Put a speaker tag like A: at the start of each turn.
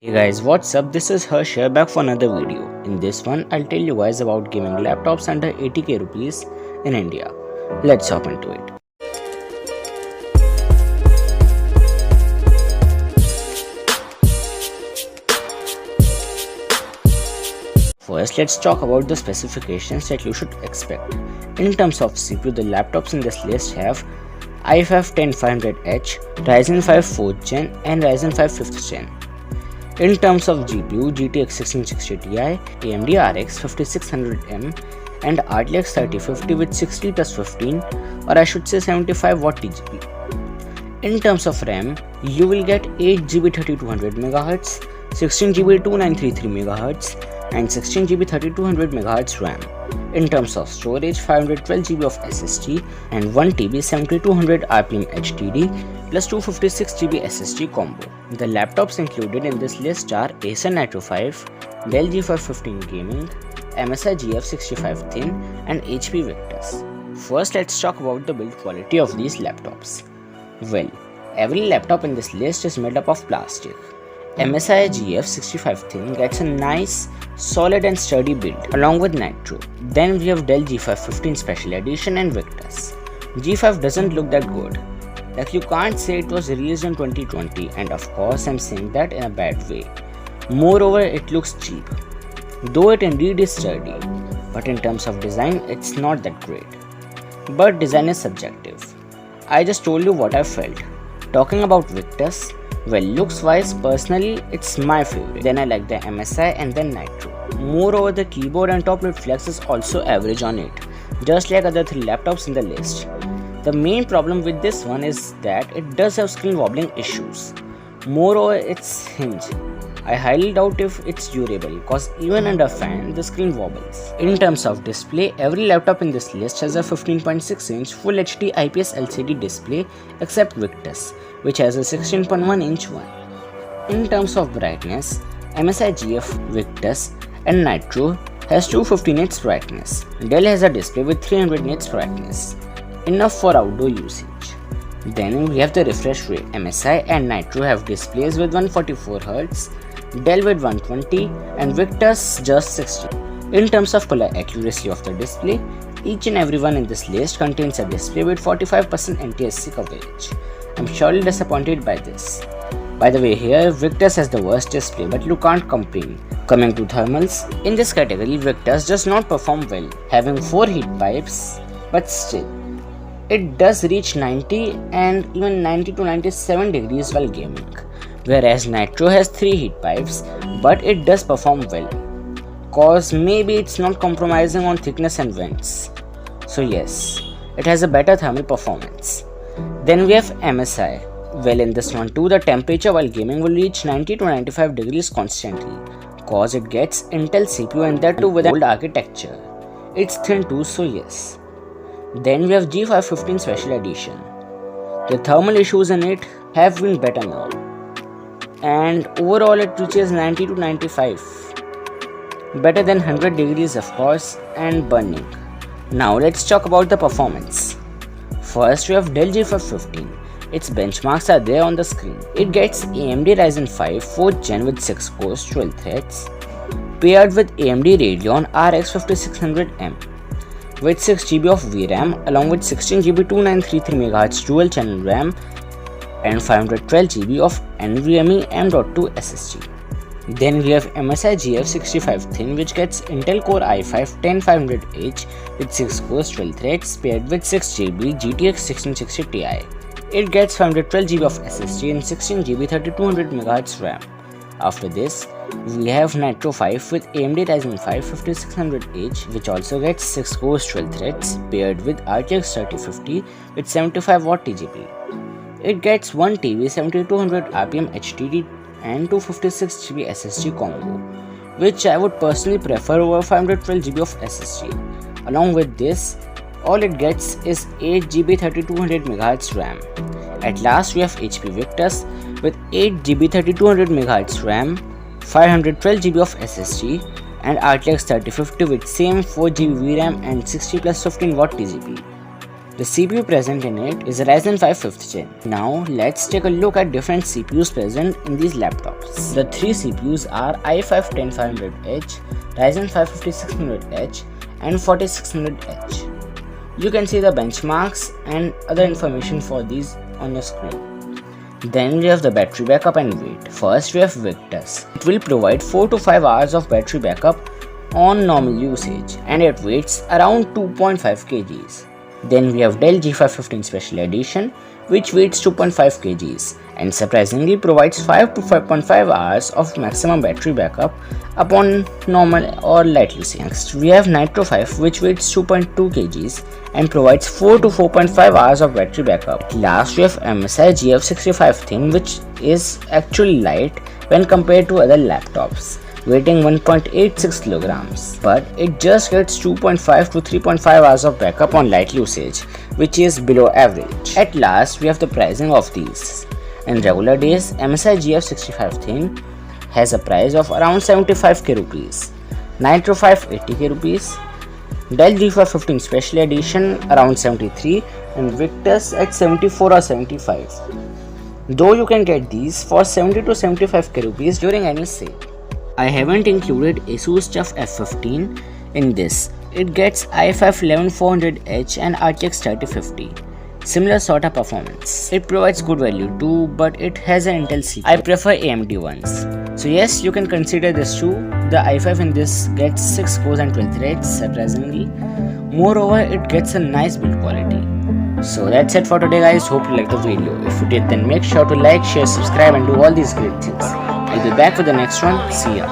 A: Hey guys, what's up? This is Harsh here back for another video. In this one, I'll tell you guys about gaming laptops under 80k rupees in India. Let's hop into it. First, let's talk about the specifications that you should expect. In terms of CPU, the laptops in this list have i5 10500H, Ryzen 5 4th Gen and Ryzen 5 5th Gen. In terms of GPU, GTX 1660 Ti, AMD RX 5600M and RTX 3050 with 60 plus 15 or I should say 75 watt TGP. In terms of RAM, you will get 8GB 3200MHz, 16GB 2933 MHz and 16GB 3200 MHz RAM. In terms of storage, 512GB of SSD and 1TB 7200 RPM HDD plus 256GB SSD combo. The laptops included in this list are Acer Nitro 5, Dell G5 15 Gaming, MSI GF 65 Thin and HP Victus. First, let's talk about the build quality of these laptops. Well, every laptop in this list is made up of plastic. MSI GF 65 Thin gets a nice, solid and sturdy build along with Nitro. Then we have Dell G5 15 Special Edition and Victus. G5 doesn't look that good. Like you can't say it was released in 2020 and of course I'm saying that in a bad way. Moreover, it looks cheap. Though it indeed is sturdy, but in terms of design it's not that great. But design is subjective. I just told you what I felt. Talking about Victus, well, looks wise, personally it's my favorite. Then I like the MSI and then Nitro. Moreover, the keyboard and top lid flex is also average on it, just like other 3 laptops in the list. The main problem with this one is that it does have screen wobbling issues. Moreover, its hinge. I highly doubt if it's durable cause even under fan the screen wobbles. In terms of display, every laptop in this list has a 15.6 inch Full HD IPS LCD display except Victus, which has a 16.1 inch one. In terms of brightness, MSI GF, Victus and Nitro has 250 nits brightness. Dell has a display with 300 nits brightness, enough for outdoor usage. Then we have the refresh rate. MSI and Nitro have displays with 144Hz, Dell with 120 and Victus just 60. In terms of color accuracy of the display, each and every one in this list contains a display with 45% NTSC coverage. I'm surely disappointed by this. By the way, here Victus has the worst display, but you can't complain. Coming to thermals, in this category Victus does not perform well, having 4 heat pipes, but still, it does reach 90 and even 90 to 97 degrees while gaming. Whereas Nitro has 3 heat pipes, but it does perform well, cause maybe it's not compromising on thickness and vents. So yes, it has a better thermal performance. Then we have MSI. Well, in this one too, the temperature while gaming will reach 90 to 95 degrees constantly, cause it gets Intel CPU and that too with an old architecture. It's thin too, so yes. Then we have G5 15 Special Edition. The thermal issues in it have been better now, and overall it reaches 90 to 95, better than 100 degrees of course and burning. Now let's talk about the performance. First we have Dell G5 15. Its benchmarks are there on the screen. It gets AMD Ryzen 5 4th Gen with 6 cores 12 threads paired with AMD Radeon RX 5600M with 6GB of VRAM along with 16GB 2933 MHz dual channel RAM and 512GB of NVMe M.2 SSD. Then we have MSI GF 65 Thin, which gets Intel Core i5 10500H with 6 cores 12 threads paired with 6GB GTX 1660 Ti. It gets 512GB of SSD and 16GB 3200 MHz RAM. After this, we have Nitro 5 with AMD Ryzen 5 5600H, which also gets 6 cores 12 threads paired with RTX 3050 with 75 watt TGP. It gets 1TB 7200 RPM HDD and 256GB SSD combo, which I would personally prefer over 512GB of SSD. Along with this, all it gets is 8GB 3200 MHz RAM. At last we have HP Victus with 8GB 3200 MHz RAM, 512GB of SSD and RTX 3050 with same 4GB VRAM and 60 plus 15 watt TGP. The CPU present in it is a Ryzen 5 5th Gen. Now let's take a look at different CPUs present in these laptops. The three CPUs are i5-10500H, Ryzen 5 5600H and 4600H. You can see the benchmarks and other information for these on your screen. Then we have the battery backup and weight. First we have Victus. It will provide 4 to 5 hours of battery backup on normal usage and it weighs around 2.5 kgs. Then we have Dell G515 Special Edition, which weighs 2.5 kgs and surprisingly provides 5 to 5.5 hours of maximum battery backup upon normal or light usage. Next we have Nitro 5, which weighs 2.2 kgs and provides 4 to 4.5 hours of battery backup. Last we have MSI GF65 Thin, which is actually light when compared to other laptops, weighing 1.86 kilograms, but it just gets 2.5 to 3.5 hours of backup on light usage, which is below average. At last we have the pricing of these. In regular days, MSI GF65 Thin has a price of around 75k rupees, Nitro 5 80k rupees, Dell G515 Special Edition around 73 and Victus at 74 or 75. Though you can get these for 70 to 75k rupees during any sale. I haven't included Asus TUF F15 in this. It gets i5 11400H and RTX 3050. Similar sort of performance. It provides good value too, but it has an Intel CPU. I prefer AMD ones. So yes, you can consider this too. The i5 in this gets 6 cores and 12 threads, surprisingly. Moreover, it gets a nice build quality. So that's it for today guys, hope you liked the video. If you did, then make sure to like, share, subscribe and do all these great things. I'll be back with the next one. See ya.